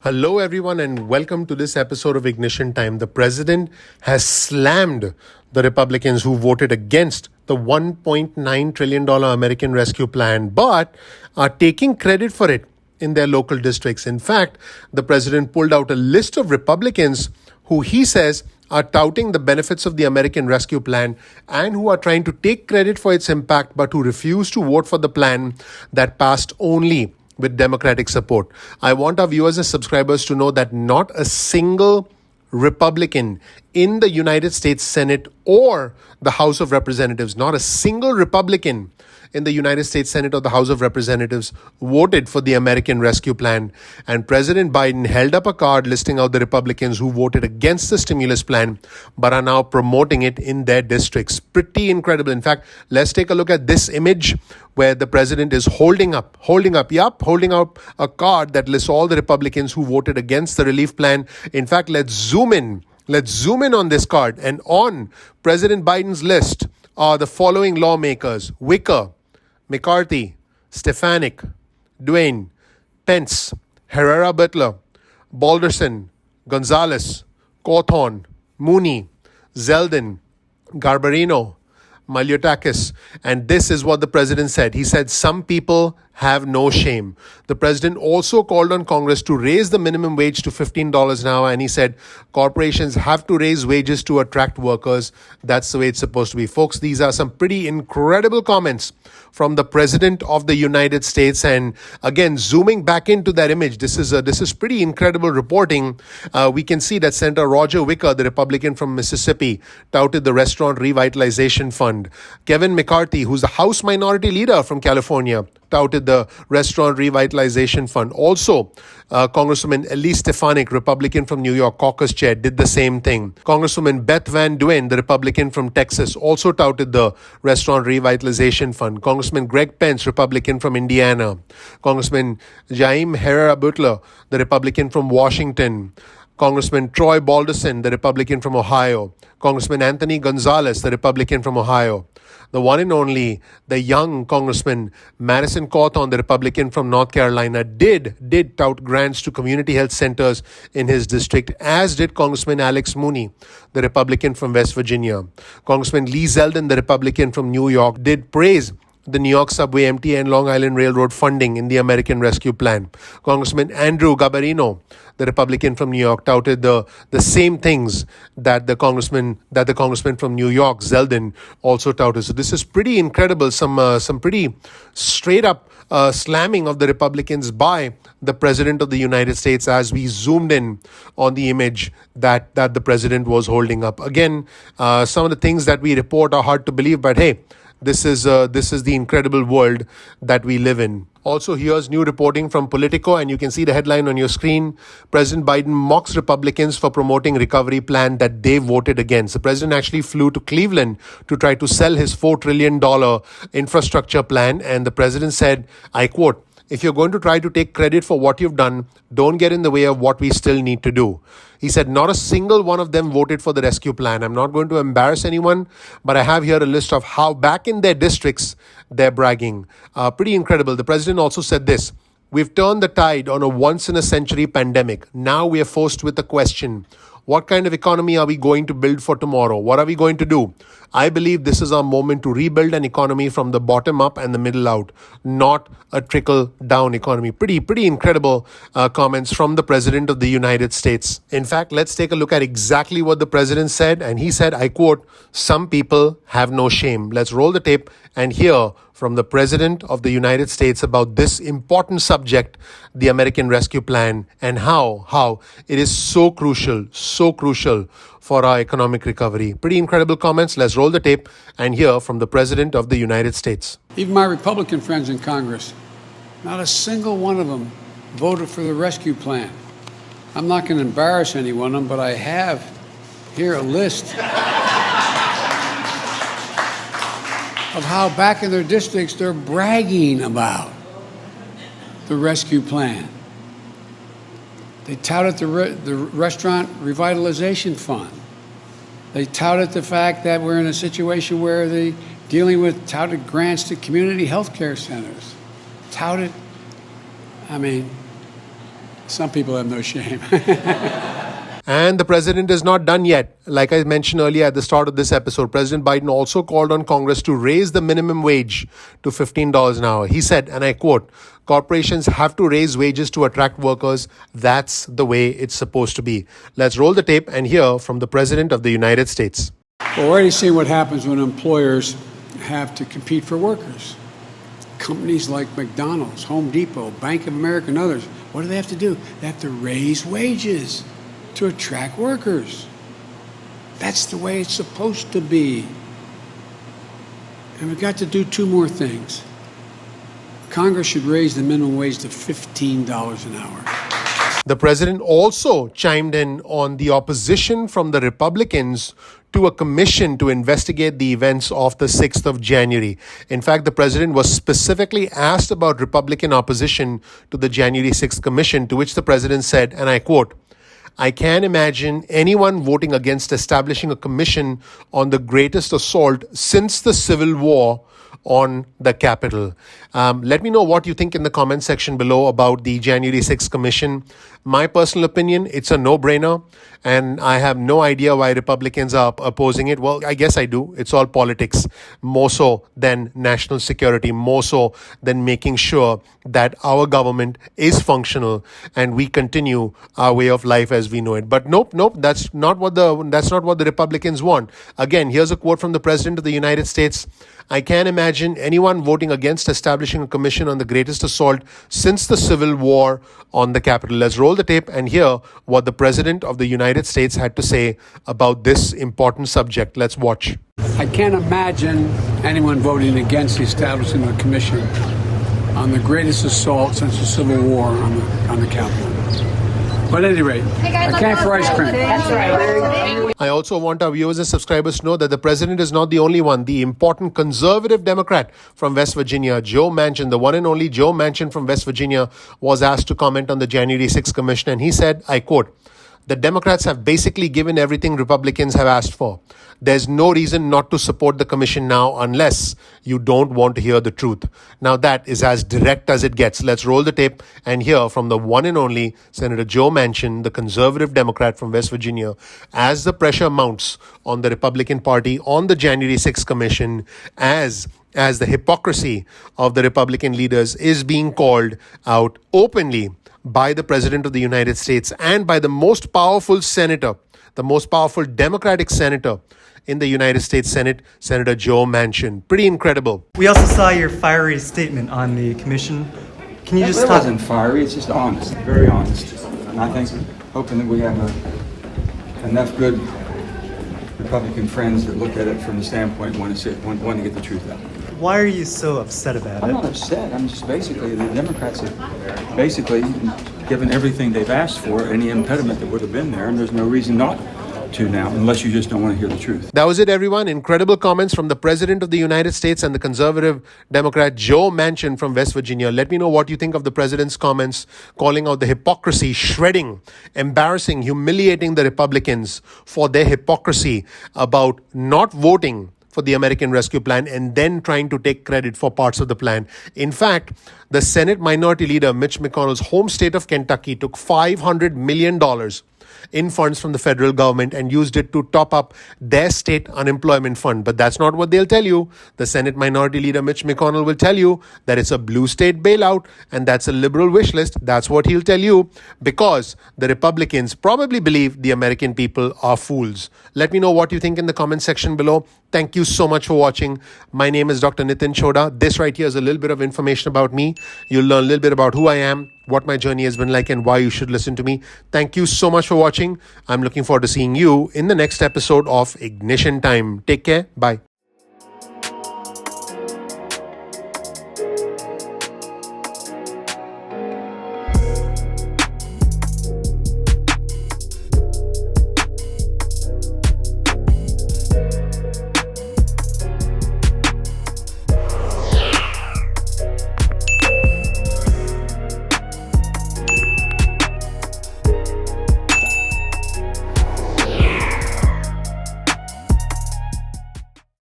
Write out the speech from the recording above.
Hello, everyone, and welcome to this episode of Ignition Time. The president has slammed the Republicans who voted against the $1.9 trillion American Rescue Plan, but are taking credit for it in their local districts. In fact, the president pulled out a list of Republicans who he says are touting the benefits of the American Rescue Plan and who are trying to take credit for its impact, but who refuse to vote for the plan that passed only with Democratic support. I want our viewers and subscribers to know that not a single Republican in the United States Senate or the House of Representatives, not a single Republican in the United States Senate or the House of Representatives voted for the American Rescue Plan. And President Biden held up a card listing out the Republicans who voted against the stimulus plan but are now promoting it in their districts. Pretty incredible. In fact, let's take a look at this image where the president is holding out a card that lists all the Republicans who voted against the relief plan. In fact, let's zoom in on this card. And on President Biden's list are the following lawmakers: Wicker, McCarthy, Stefanik, Duane, Pence, Herrera Butler, Balderson, Gonzalez, Cawthorn, Mooney, Zeldin, Garbarino, Maliotakis. And this is what the president said. He said, some people have no shame. The president also called on Congress to raise the minimum wage to $15 an hour. And he said, corporations have to raise wages to attract workers. That's the way it's supposed to be. Folks, these are some pretty incredible comments from the president of the United States. And again, zooming back into that image, this is pretty incredible reporting. We can see that Senator Roger Wicker, the Republican from Mississippi, touted the Restaurant Revitalization Fund. Kevin McCarthy, who's the House Minority Leader from California, touted the Restaurant Revitalization Fund. Also, Congresswoman Elise Stefanik, Republican from New York, caucus chair, did the same thing. Congresswoman Beth Van Duyn, the Republican from Texas, also touted the Restaurant Revitalization Fund. Congressman Greg Pence, Republican from Indiana. Congressman Jaime Herrera Butler, the Republican from Washington. Congressman Troy Balderson, the Republican from Ohio. Congressman Anthony Gonzalez, the Republican from Ohio. The one and only, the young Congressman Madison Cawthorn, the Republican from North Carolina, did tout grants to community health centers in his district, as did Congressman Alex Mooney, the Republican from West Virginia. Congressman Lee Zeldin, the Republican from New York, did praise the New York Subway, MTA, and Long Island Railroad funding in the American Rescue Plan. Congressman Andrew Garbarino, the Republican from New York, touted the same things that the congressman from New York, Zeldin, also touted. So this is pretty incredible. Some pretty straight up slamming of the Republicans by the President of the United States as we zoomed in on the image that the President was holding up. Again, some of the things that we report are hard to believe, but hey, this is the incredible world that we live in. Also, here's new reporting from Politico, and you can see the headline on your screen. President Biden mocks Republicans for promoting recovery plan that they voted against. The president actually flew to Cleveland to try to sell his $4 trillion infrastructure plan, and the president said, I quote, "If you're going to try to take credit for what you've done, don't get in the way of what we still need to do." He said, not a single one of them voted for the rescue plan. I'm not going to embarrass anyone, but I have here a list of how back in their districts they're bragging. Pretty incredible. The president also said this: "We've turned the tide on a once-in-a-century pandemic. Now we are forced with the question, what kind of economy are we going to build for tomorrow? What are we going to do? I believe this is our moment to rebuild an economy from the bottom up and the middle out, not a trickle-down economy." Pretty incredible comments from the President of the United States. In fact, let's take a look at exactly what the President said. And he said, I quote, "Some people have no shame." Let's roll the tape and hear from the President of the United States about this important subject, the American Rescue Plan, and how it is so crucial for our economic recovery. Pretty incredible comments. Let's roll the tape and hear from the President of the United States. Even my Republican friends in Congress, not a single one of them voted for the rescue plan. I'm not going to embarrass any one of them, but I have here a list of how back in their districts they're bragging about the rescue plan. They touted the Restaurant Revitalization Fund. They touted the fact that we're in a situation where they're dealing with touted grants to community health care centers. Touted, I mean, Some people have no shame. And the president is not done yet. Like I mentioned earlier at the start of this episode, President Biden also called on Congress to raise the minimum wage to $15 an hour. He said, and I quote, "Corporations have to raise wages to attract workers. That's the way it's supposed to be." Let's roll the tape and hear from the President of the United States. We're already seeing what happens when employers have to compete for workers. Companies like McDonald's, Home Depot, Bank of America, and others, what do? They have to raise wages to attract workers. That's the way it's supposed to be. And we've got to do two more things. Congress should raise the minimum wage to $15 an hour. The president also chimed in on the opposition from the Republicans to a commission to investigate the events of the 6th of January. In fact, the president was specifically asked about Republican opposition to the January 6th commission, to which the president said, and I quote, "I can't imagine anyone voting against establishing a commission on the greatest assault since the Civil War on the Capitol." Let me know what you think in the comment section below about the January 6th Commission. My personal opinion, it's a no-brainer, and I have no idea why Republicans are opposing it. Well, I guess I do. It's all politics, more so than national security, more so than making sure that our government is functional and we continue our way of life as we know it. But nope, that's not what the Republicans want. Again, here's a quote from the President of the United States. "I can't imagine anyone voting against establishing a commission on the greatest assault since the Civil War on the Capitol." Let's roll the tape and hear what the President of the United States had to say about this important subject. Let's watch. I can't imagine anyone voting against establishing a commission on the greatest assault since the Civil War on the Capitol. But at any rate, I came for ice cream. That's right. I also want our viewers and subscribers to know that the president is not the only one. The important conservative Democrat from West Virginia, Joe Manchin, the one and only Joe Manchin from West Virginia, was asked to comment on the January 6th commission. And he said, I quote, "The Democrats have basically given everything Republicans have asked for. There's no reason not to support the commission now unless you don't want to hear the truth." Now that is as direct as it gets. Let's roll the tape and hear from the one and only Senator Joe Manchin, the conservative Democrat from West Virginia, as the pressure mounts on the Republican Party on the January 6th commission, as the hypocrisy of the Republican leaders is being called out openly by the President of the United States and by the most powerful senator, the most powerful Democratic senator in the United States Senate, Senator Joe Manchin. Pretty incredible. We also saw your fiery statement on the commission. Can you just It talk? wasn't fiery, it's just honest, very honest. And I think, hoping that we have enough good Republican friends that look at it from the standpoint want to get the truth out. Why are you so upset about I'm it? not upset, I'm just basically, the Democrats have basically given everything they've asked for, any impediment that would have been there, and there's no reason not to now, unless you just don't want to hear the truth. That was it, everyone. Incredible comments from the President of the United States and the conservative Democrat Joe Manchin from West Virginia. Let me know what you think of the President's comments, calling out the hypocrisy, shredding, embarrassing, humiliating the Republicans for their hypocrisy about not voting for the American Rescue Plan and then trying to take credit for parts of the plan. In fact, the Senate Minority Leader Mitch McConnell's home state of Kentucky took $500 million in funds from the federal government and used it to top up their state unemployment fund. But that's not what they'll tell you. The Senate Minority Leader Mitch McConnell will tell you that it's a blue state bailout and that's a liberal wish list. That's what he'll tell you because the Republicans probably believe the American people are fools. Let me know what you think in the comment section below. Thank you so much for watching. My name is Dr. Nitin Chhoda. This right here is a little bit of information about me. You'll learn a little bit about who I am, what my journey has been like, and why you should listen to me. Thank you so much for watching. I'm looking forward to seeing you in the next episode of Ignition Time. Take care. Bye.